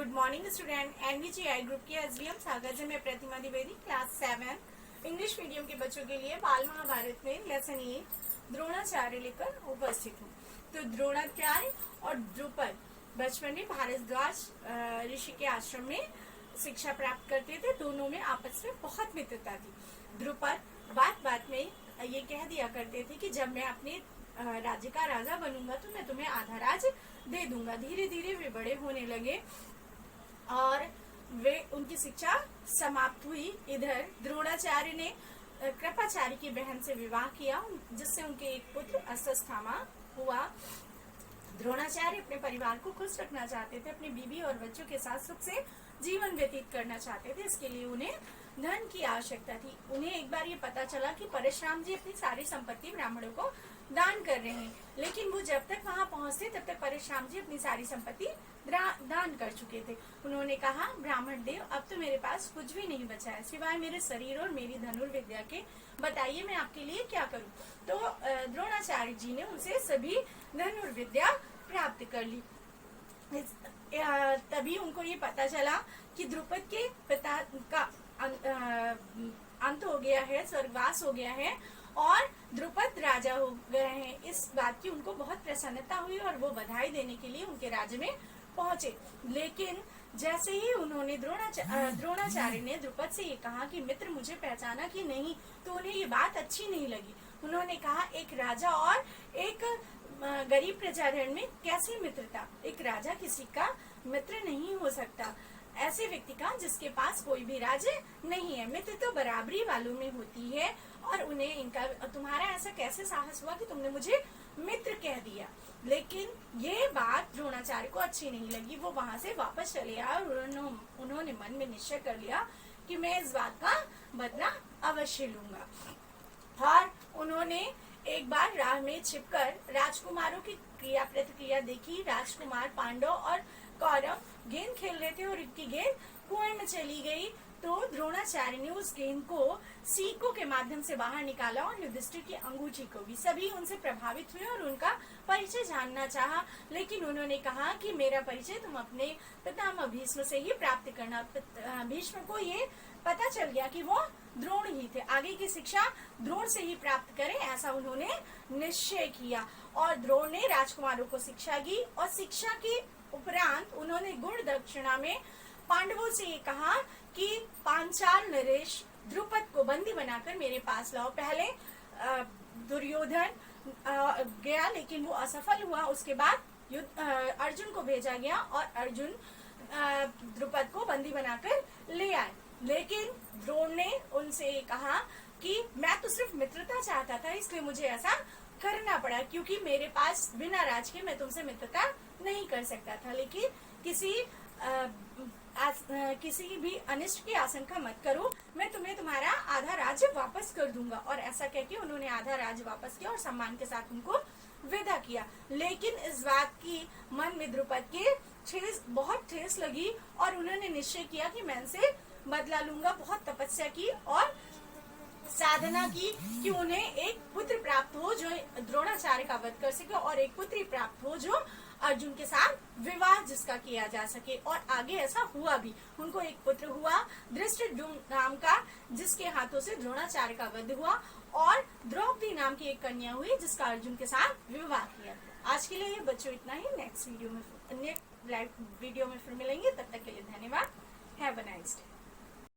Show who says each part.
Speaker 1: Good morning student. NVGI group के SBM स्वागत है। मैं Pratima Dwivedi class 7 English medium के बच्चों के लिए बाल महाभारत में लेसन 8 द्रोणाचार्य लेकर उपस्थित हूँ। तो द्रोणाचार्य और द्रुपद बचपन में भारद्वाज ऋषि के आश्रम में शिक्षा प्राप्त करते थे। दोनों में आपस में बहुत मित्रता थी। द्रुपद बात बात में ये कह दिया करते थे कि जब मैं अपने राज्य का राजा बनूंगा तो मैं तुम्हें आधा राज दे दूंगा। धीरे धीरे वे बड़े होने लगे और वे उनकी शिक्षा समाप्त हुई। इधर द्रोणाचार्य ने कृपाचार्य की बहन से विवाह किया, जिससे उनके एक पुत्र अश्वत्थामा हुआ। द्रोणाचार्य अपने परिवार को खुश रखना चाहते थे, अपनी बीवी और बच्चों के साथ सुख से जीवन व्यतीत करना चाहते थे। इसके लिए उन्हें धन की आवश्यकता थी। उन्हें एक बार ये पता चला कि परशुराम जी अपनी सारी संपत्ति ब्राह्मणों को दान कर रहे हैं, लेकिन वो जब तक वहाँ पहुँचते तब तक परशुराम जी अपनी सारी संपत्ति दान कर चुके थे। उन्होंने कहा, ब्राह्मण देव, अब तो मेरे पास कुछ भी नहीं बचा है सिवाय मेरे शरीर और मेरी धनुर्विद्या के। बताइए मैं आपके लिए क्या करूं? तो द्रोणाचार्य जी ने उनसे सभी धनुर्विद्या प्राप्त कर ली। तभी उनको ये पता चला कि द्रुपद के पिता का अंत हो गया है, स्वर्गवास हो गया है और द्रुपद राजा हो गए हैं। इस बात की उनको बहुत प्रसन्नता हुई और वो बधाई देने के लिए उनके राज्य में पहुंचे। लेकिन जैसे ही उन्होंने द्रोणाचार्य ने द्रुपद से ये कहा कि मित्र मुझे पहचाना कि नहीं, तो उन्हें ये बात अच्छी नहीं लगी। उन्होंने कहा, एक राजा और एक गरीब प्रजाजन में कैसी मित्रता? एक राजा किसी का मित्र नहीं हो सकता, ऐसे व्यक्ति का जिसके पास कोई भी राज्य नहीं है। मित्र तो बराबरी वालों में होती है। और उन्हें इनका तुम्हारा ऐसा कैसे साहस हुआ कि तुमने मुझे मित्र कह दिया? लेकिन ये बात द्रोणाचार्य को अच्छी नहीं लगी। वो वहां से वापस चले आए और उन्होंने मन में निश्चय कर लिया कि मैं इस बात का बदला अवश्य लूंगा। और उन्होंने एक बार राह में छिपकर राजकुमारों की क्रिया प्रतिक्रिया देखी। राजकुमार पांडव और कौरव गेंद खेल रहे थे और इनकी गेंद कुएं में चली गई। तो द्रोणाचार्य ने उस गेंद को सीकों के माध्यम से बाहर निकाला और युधिष्ठिर की अंगूठी को भी। सभी उनसे प्रभावित हुए और उनका परिचय जानना चाहा, लेकिन उन्होंने कहा कि मेरा परिचय तुम अपने पितामह भीष्म से ही प्राप्त करना। भीष्म को ये पता चल गया कि वो द्रोण ही थे, आगे की शिक्षा द्रोण से ही प्राप्त करें, ऐसा उन्होंने निश्चय किया। और द्रोण ने राजकुमारों को शिक्षा दी और शिक्षा के उपरांत उन्होंने गुण दक्षिणा में पांडवों से ये कहा कि पांचाल नरेश द्रुपद को बंदी बनाकर मेरे पास लाओ। पहले दुर्योधन गया, लेकिन वो असफल हुआ। उसके बाद अर्जुन को भेजा गया और अर्जुन द्रुपद को बंदी बनाकर ले आए। लेकिन द्रोण ने उनसे कहा कि मैं तो सिर्फ मित्रता चाहता था, इसलिए मुझे ऐसा करना पड़ा, क्योंकि मेरे पास बिना राज के मैं तुमसे मित्रता नहीं कर सकता था। लेकिन किसी भी अनिष्ट की आशंका मत करो, मैं तुम्हें तुम्हारा आधा राज्य वापस कर दूंगा। और ऐसा कहकर उन्होंने आधा राज्य वापस किया और सम्मान के साथ उनको विदा किया। लेकिन इस बात की मन में द्रुपद के बहुत ठेस लगी और उन्होंने निश्चय किया कि मैं इनसे बदला लूंगा। बहुत तपस्या की और साधना की कि उन्हें एक पुत्र प्राप्त हो जो द्रोणाचार्य का वध कर सके और एक पुत्री प्राप्त हो जो अर्जुन के साथ विवाह जिसका किया जा सके। और आगे ऐसा हुआ भी। उनको एक पुत्र हुआ धृष्टद्युम्न नाम का, जिसके हाथों से द्रोणाचार्य का वध हुआ, और द्रौपदी नाम की एक कन्या हुई जिसका अर्जुन के साथ विवाह किया। आज के लिए बच्चों इतना ही। नेक्स्ट वीडियो में फिर मिलेंगे। तब तक के लिए धन्यवाद। Have a nice day.